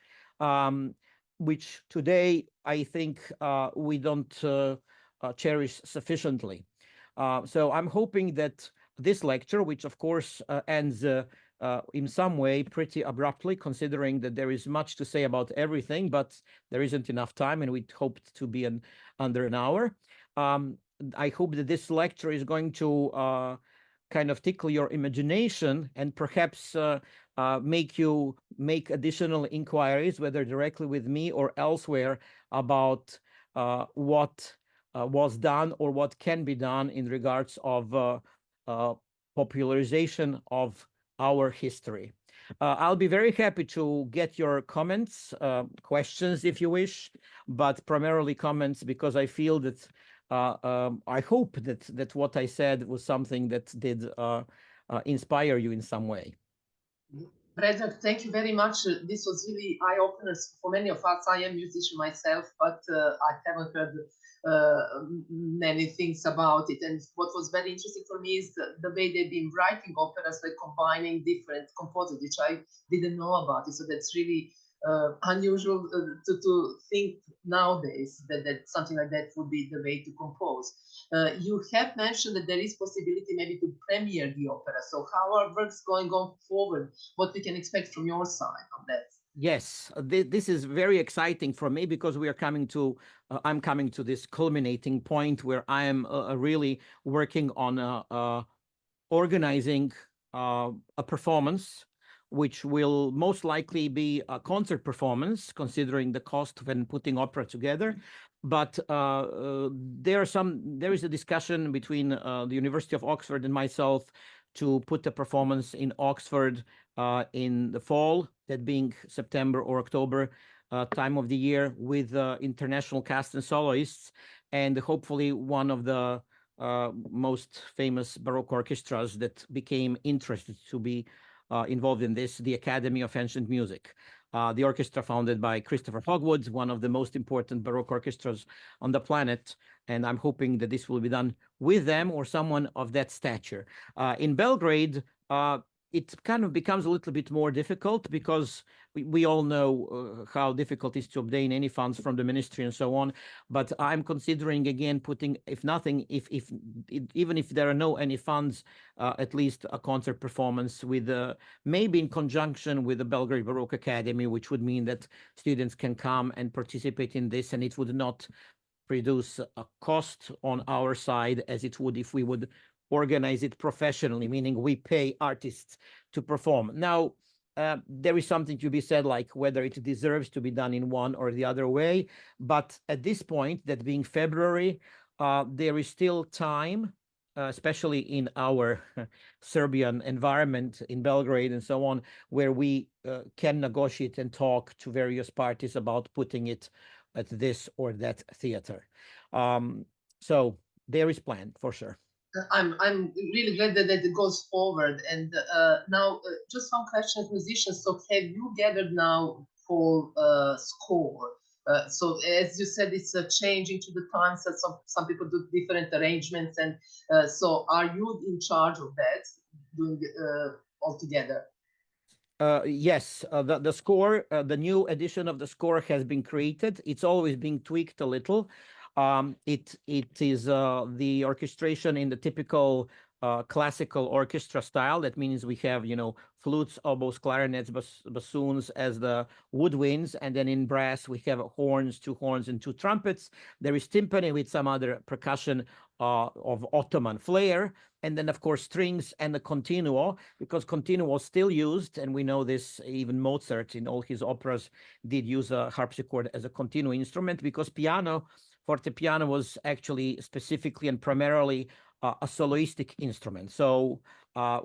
which today I think we don't cherish sufficiently. So I'm hoping that this lecture, which of course ends in some way pretty abruptly, considering that there is much to say about everything, but there isn't enough time, and we hoped to be under an hour. I hope that this lecture is going to kind of tickle your imagination and perhaps make you make additional inquiries, whether directly with me or elsewhere, about what was done or what can be done in regards of popularization of our history. I'll be very happy to get your comments, questions if you wish, but primarily comments, because I feel that I hope that what I said was something that did inspire you in some way. Predrag, thank you very much. This was really eye-openers for many of us. I am a musician myself, but I haven't heard many things about it. And what was very interesting for me is the way they've been writing operas by combining different composers, which I didn't know about it. So that's really unusual to think nowadays that something like that would be the way to compose. You have mentioned that there is possibility maybe to premiere the opera. So how are works going on forward? What we can expect from your side on that? Yes, this is very exciting for me because we are coming to, I'm coming to this culminating point where I am really working on organizing a performance, which will most likely be a concert performance, considering the cost when putting opera together. But there is a discussion between the University of Oxford and myself to put a performance in Oxford in the fall, that being September or October time of the year, with international cast and soloists, and hopefully one of the most famous Baroque orchestras that became interested to be involved in this, the Academy of Ancient Music. The orchestra founded by Christopher Hogwood, one of the most important Baroque orchestras on the planet. And I'm hoping that this will be done with them or someone of that stature. In Belgrade, it kind of becomes a little bit more difficult because we all know how difficult it is to obtain any funds from the ministry and so on. But I'm considering again putting, if nothing, even if there are no any funds, at least a concert performance with maybe in conjunction with the Belgrade Baroque Academy, which would mean that students can come and participate in this, and it would not produce a cost on our side as it would if we would organize it professionally, meaning we pay artists to perform. Now, there is something to be said, like whether it deserves to be done in one or the other way. But at this point, that being February, there is still time, especially in our Serbian environment in Belgrade and so on, where we can negotiate and talk to various parties about putting it at this or that theater. So there is plan for sure. I'm really glad that it goes forward. And now, just one question as musicians. So have you gathered now for score? So as you said, it's changing to the times that some people do different arrangements. And so are you in charge of that, doing altogether? Yes, the score, the new edition of the score has been created. It's always being tweaked a little. It is the orchestration in the typical classical orchestra style. That means we have, flutes, oboes, clarinets, bassoons as the woodwinds, and then in brass we have horns, 2 horns, and 2 trumpets. There is timpani with some other percussion of Ottoman flair, and then of course strings and the continuo, because continuo is still used, and we know this. Even Mozart in all his operas did use a harpsichord as a continuo instrument, because forte piano was actually specifically and primarily a soloistic instrument. So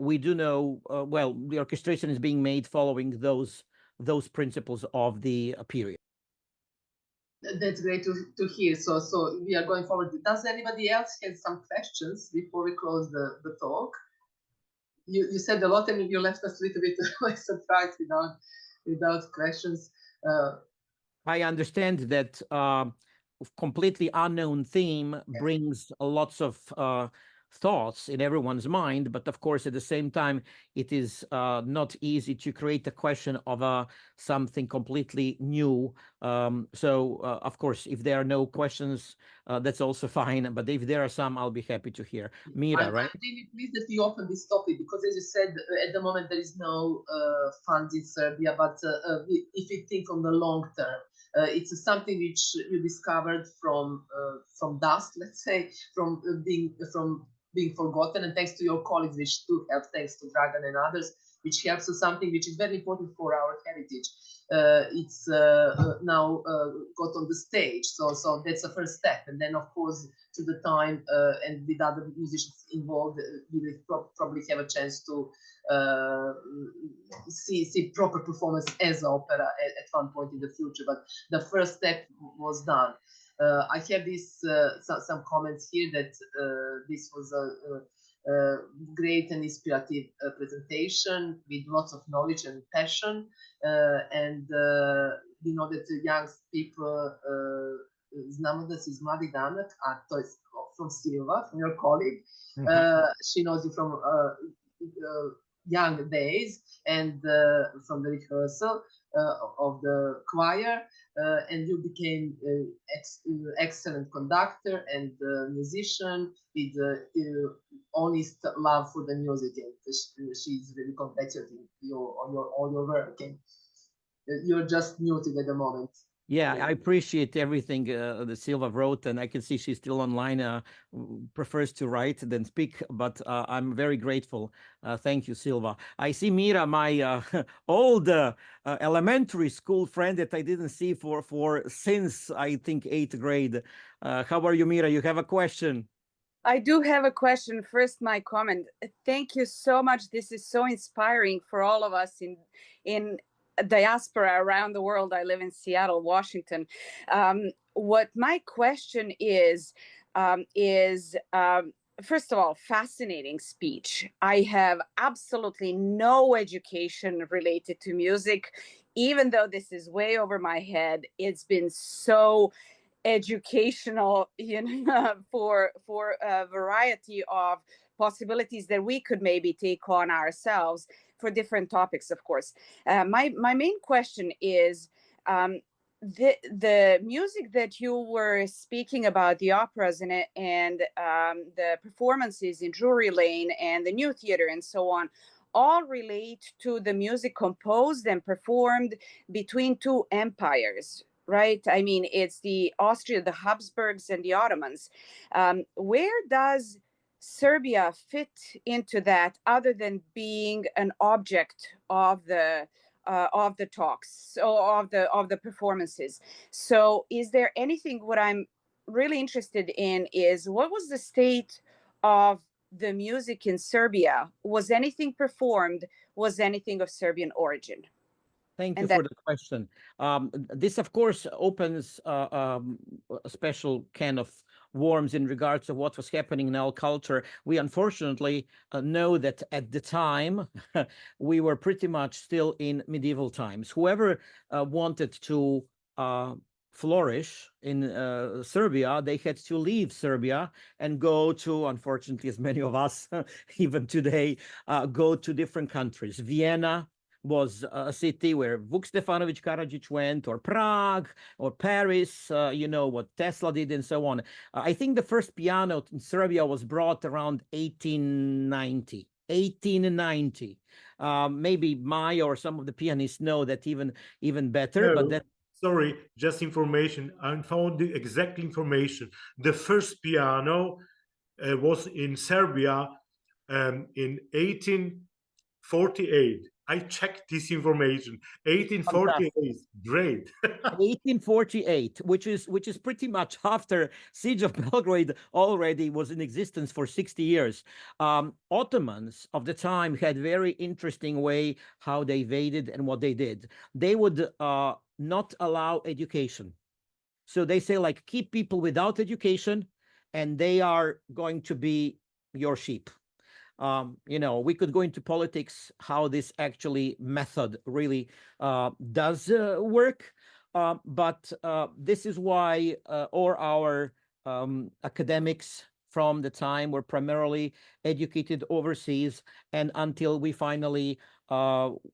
we do know, well, the orchestration is being made following those principles of the period. That's great to hear. So we are going forward. Does anybody else have some questions before we close the talk? You said a lot and you left us a little bit like surprised without questions. I understand that completely unknown theme brings lots of thoughts in everyone's mind, but of course at the same time it is not easy to create a question of something completely new. So of course, if there are no questions, that's also fine, but if there are some, I'll be happy to hear. Mira, right? I'm really pleased that you opened this topic, because as you said, at the moment there is no funds in Serbia, but if you think on the long term, it's something which you discovered from dust, let's say, from being forgotten, and thanks to your colleagues, which do help, thanks to Dragan and others, which helps us, something which is very important for our heritage. It's now got on the stage, so that's the first step, and then of course to the time and with other musicians involved, we will probably have a chance to see proper performance as opera at one point in the future. But the first step was done. I have this some comments here that this was great and inspirative presentation with lots of knowledge and passion. And we know that the young people, znamo da si iz mladih dana, a to je from Silva, from your colleague. She knows you from young days and from the rehearsal of the choir. And you became excellent conductor and musician with honest love for the music. And she's really congratulating you on all your work. And you're just muted at the moment. Yeah, I appreciate everything that Silva wrote, and I can see she's still online, prefers to write than speak, but I'm very grateful. Thank you, Silva. I see Mira, my old elementary school friend that I didn't see for since, I think, 8th grade. How are you, Mira? You have a question? I do have a question. First, my comment. Thank you so much. This is so inspiring for all of us in diaspora around the world. I live in Seattle, Washington. What my question is first of all, fascinating speech. I have absolutely no education related to music, even though this is way over my head. It's been so educational, for a variety of possibilities that we could maybe take on ourselves for different topics, of course. My main question is the music that you were speaking about, the operas and the performances in Drury Lane and the New Theater and so on, all relate to the music composed and performed between two empires, right? I mean, it's the Austria, the Habsburgs, and the Ottomans. Where does Serbia fit into that, other than being an object of the talks, or of the performances? So, is there anything? What I'm really interested in is, what was the state of the music in Serbia? Was anything performed? Was anything of Serbian origin? Thank you for the question. This, of course, opens a special can of worms in regards to what was happening in our culture. We unfortunately know that at the time we were pretty much still in medieval times. Whoever wanted to flourish in Serbia, they had to leave Serbia and go to, unfortunately, as many of us even today, go to different countries. Vienna was a city where Vuk Stefanović Karadžić went, or Prague, or Paris, you know, what Tesla did, and so on. I think the first piano in Serbia was brought around 1890. Maybe Maya or some of the pianists know that even better. No, but that. Sorry, just information. I found the exact information. The first piano was in Serbia in 1848. I checked this information. 1848. Fantastic. Great. 1848, which is pretty much after Siege of Belgrade already was in existence for 60 years. Ottomans of the time had very interesting way how they invaded and what they did. They would not allow education. So they say, like, keep people without education and they are going to be your sheep. You know, we could go into politics, how this actually method really does work. But this is why all our academics from the time were primarily educated overseas, and until we finally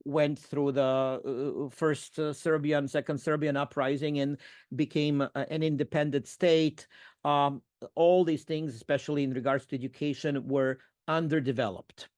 went through the first Serbian, second Serbian uprising and became an independent state. All these things, especially in regards to education, were underdeveloped.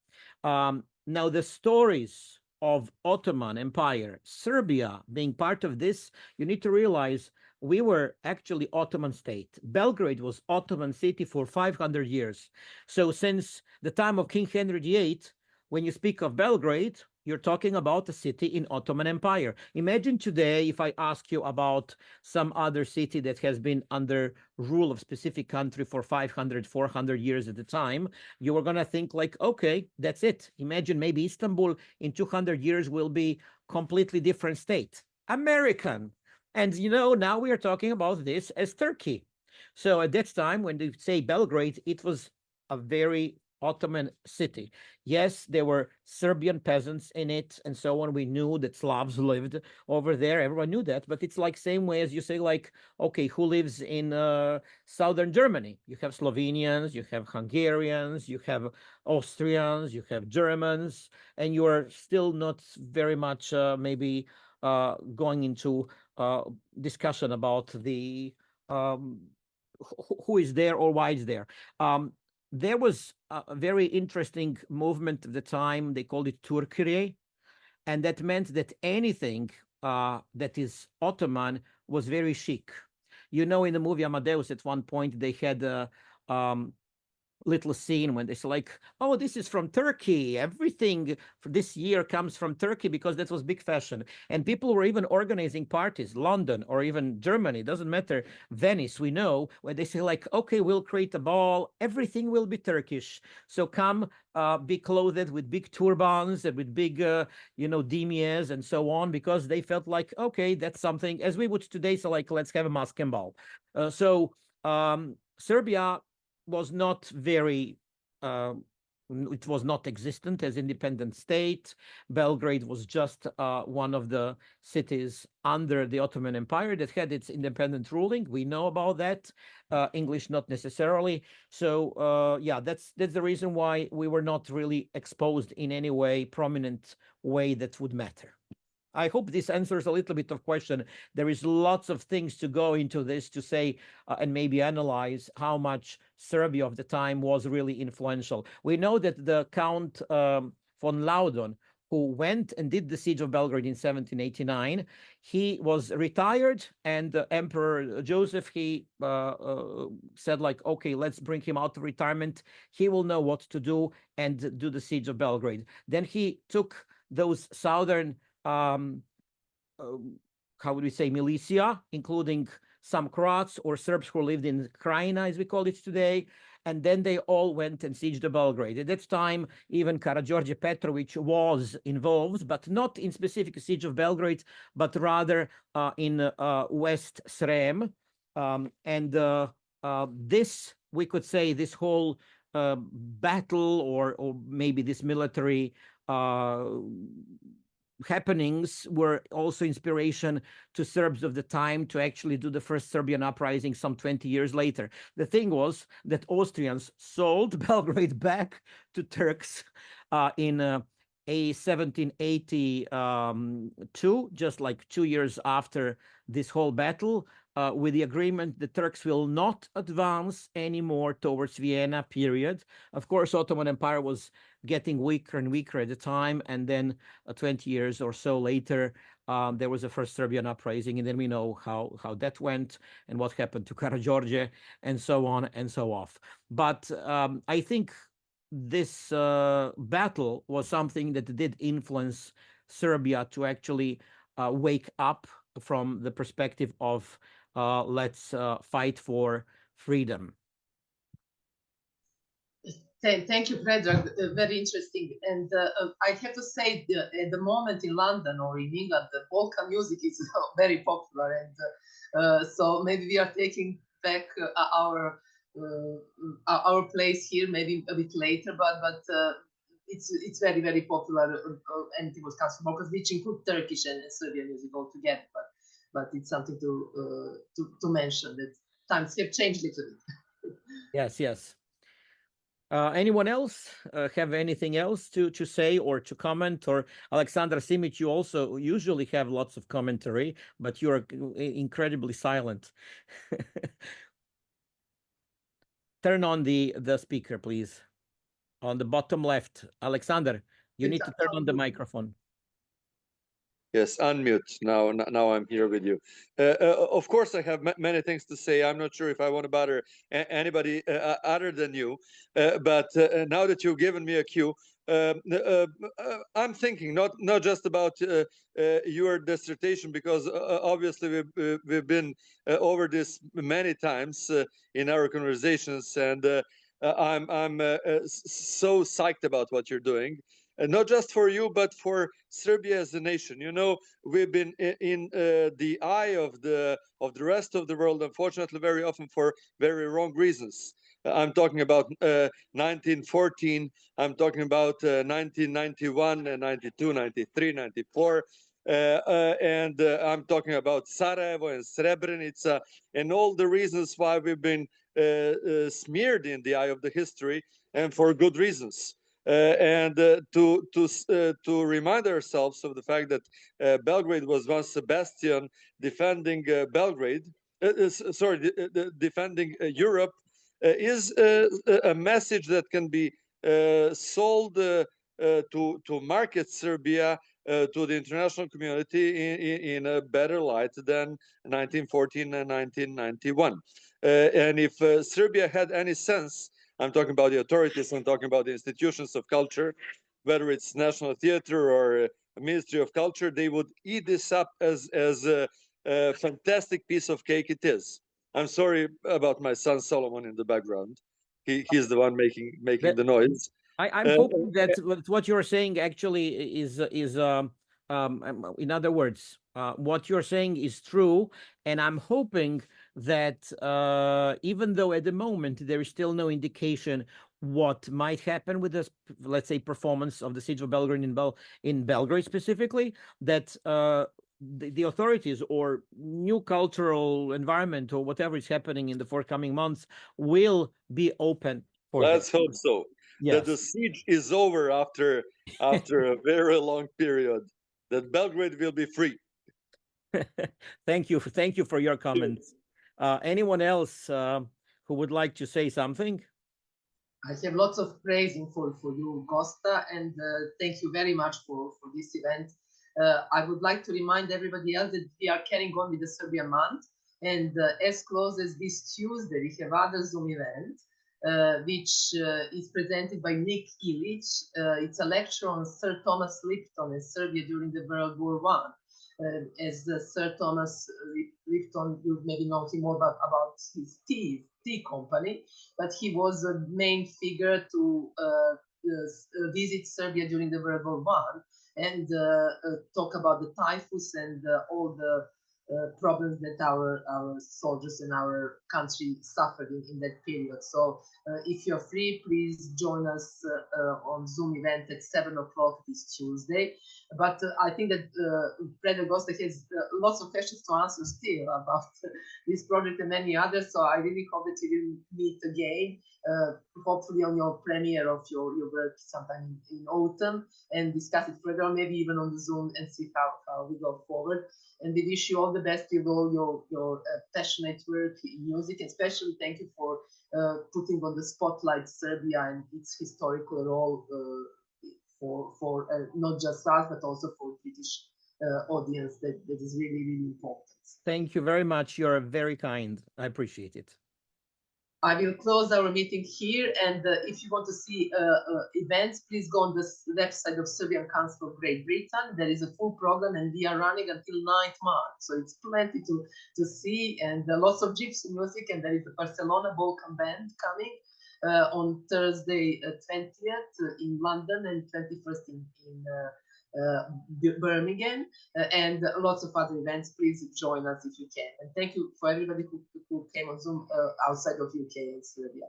Now, the stories of Ottoman Empire, Serbia being part of this, you need to realize we were actually Ottoman state. Belgrade was Ottoman city for 500 years. So since the time of King Henry VIII, when you speak of Belgrade, you're talking about a city in Ottoman Empire. Imagine today if I ask you about some other city that has been under rule of specific country for 500, 400 years at the time, you are going to think like, okay, that's it. Imagine maybe Istanbul in 200 years will be completely different state. American. And, you know, now we are talking about this as Turkey. So at that time, when they say Belgrade, it was a very Ottoman city. Yes, there were Serbian peasants in it and so on. We knew that Slavs lived over there. Everyone knew that. But it's like same way as you say, like, okay, who lives in southern Germany? You have Slovenians, you have Hungarians, you have Austrians, you have Germans, and you are still not very much maybe going into discussion about the who is there or why is there. There was a very interesting movement at the time. They called it Turkire, and that meant that anything that is Ottoman was very chic. You know, in the movie Amadeus, at one point they had a little scene when they say like, oh, this is from Turkey. Everything for this year comes from Turkey because that was big fashion. And people were even organizing parties, London or even Germany, doesn't matter, Venice, we know, when they say like, okay, we'll create a ball, everything will be Turkish. So come be clothed with big turbans and with big, dimiers and so on, because they felt like, okay, that's something, as we would today say, like, let's have a mask and ball. Serbia was not very it was not existent as independent state. Belgrade was just one of the cities under the Ottoman Empire that had its independent ruling. We know about that. English not necessarily. So yeah, that's the reason why we were not really exposed in any way, prominent way that would matter. I hope this answers a little bit of question. There is lots of things to go into this to say and maybe analyze how much Serbia of the time was really influential. We know that the Count von Laudon, who went and did the siege of Belgrade in 1789, he was retired, and Emperor Joseph, he said like, okay, let's bring him out of retirement. He will know what to do and do the siege of Belgrade. Then he took those southern how would we say, militia, including some Croats or Serbs who lived in Krajina, as we call it today. And then they all went and sieged Belgrade. At that time, even Karađorđe Petrović was involved, but not in specific siege of Belgrade, but rather in West Srem. This, we could say, this whole battle or maybe this military happenings were also inspiration to Serbs of the time to actually do the first Serbian uprising some 20 years later. The thing was that Austrians sold Belgrade back to Turks in 1782, just like 2 years after this whole battle, with the agreement the Turks will not advance anymore towards Vienna, period. Of course, Ottoman Empire was getting weaker and weaker at the time, and then 20 years or so later, there was a first Serbian uprising, and then we know how that went and what happened to Karađorđe and so on and so off. But I think this battle was something that did influence Serbia to actually wake up from the perspective of let's fight for freedom. Thank you, Predrag. Very interesting. And I have to say, at the moment in London or in England, the polka music is very popular, and so maybe we are taking back our place here, maybe a bit later, but it's very, very popular. Anything what comes from polkas, which include Turkish and Serbian music altogether. But it's something to mention that times have changed a little bit. Yes. Anyone else have anything else to say or to comment? Or Alexandra Simic, you also usually have lots of commentary, but you are incredibly silent. Turn on the speaker, please. On the bottom left. Alexander, you need to turn on the microphone. Yes, unmute. Now I'm here with you. Of course, I have many things to say. I'm not sure if I want to bother anybody other than you. But now that you've given me a cue, I'm thinking not just about your dissertation, because obviously we've been over this many times in our conversations, and I'm so psyched about what you're doing. Not just for you, but for Serbia as a nation. You know, we've been in the eye of the rest of the world, unfortunately, very often for very wrong reasons. I'm talking about 1914. I'm talking about 1991, 92, 93, 94. And I'm talking about Sarajevo and Srebrenica and all the reasons why we've been smeared in the eye of the history, and for good reasons. And to remind ourselves of the fact that Belgrade was once a bastion defending Belgrade, defending Europe, is a message that can be sold to market Serbia to the international community in a better light than 1914 and 1991. And if Serbia had any sense, I'm talking about the authorities, I'm talking about the institutions of culture, whether it's National Theatre or Ministry of Culture, they would eat this up as a fantastic piece of cake it is. I'm sorry about my son Solomon in the background. He's the one making the noise. I'm hoping that what you're saying actually is in other words, what you're saying is true, and I'm hoping that even though at the moment there is still no indication what might happen with this, let's say, performance of the Siege of Belgrade in Belgrade specifically, that the authorities or new cultural environment or whatever is happening in the forthcoming months will be open for Let's this. hope so. Yes. That the siege is over after a very long period. That Belgrade will be free. Thank you for your comments. Anyone else who would like to say something? I have lots of praising for you, Gosta, and thank you very much for this event. I would like to remind everybody else that we are carrying on with the Serbia month, and as close as this Tuesday, we have other Zoom event, which is presented by Nick Ilic. It's a lecture on Sir Thomas Lipton in Serbia during the World War I. As Sir Thomas Lipton, you maybe know him more about his tea company, but he was a main figure to visit Serbia during the World War I and talk about the typhus and all the problems that our soldiers and our country suffered in that period. So if you're free, please join us on Zoom event at 7 o'clock this Tuesday. But I think that Predrag Gosta has lots of questions to answer still about this project and many others. So I really hope that we will meet again, hopefully on your premiere of your work sometime in autumn, and discuss it further, or maybe even on the Zoom, and see how we go forward. And we wish you all the best with all your passionate work in music. Especially thank you for putting on the spotlight Serbia and its historical role for not just us, but also for British audience. That is really, really important. Thank you very much. You're very kind. I appreciate it. I will close our meeting here, and if you want to see events, please go on the website of Serbian Council of Great Britain. There is a full program, and we are running until 9th March, so it's plenty to see, and lots of gypsy music, and there is the Barcelona Balkan Band coming on Thursday 20th in London and 21st in Birmingham, and lots of other events. Please join us if you can. And thank you for everybody who came on Zoom outside of UK and Serbia.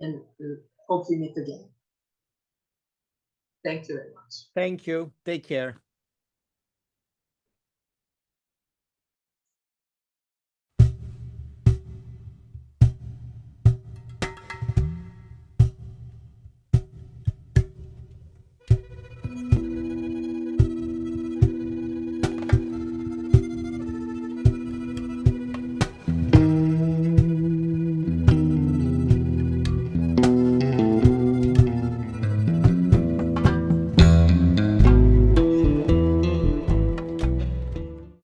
And hope we meet again. Thank you very much. Thank you. Take care.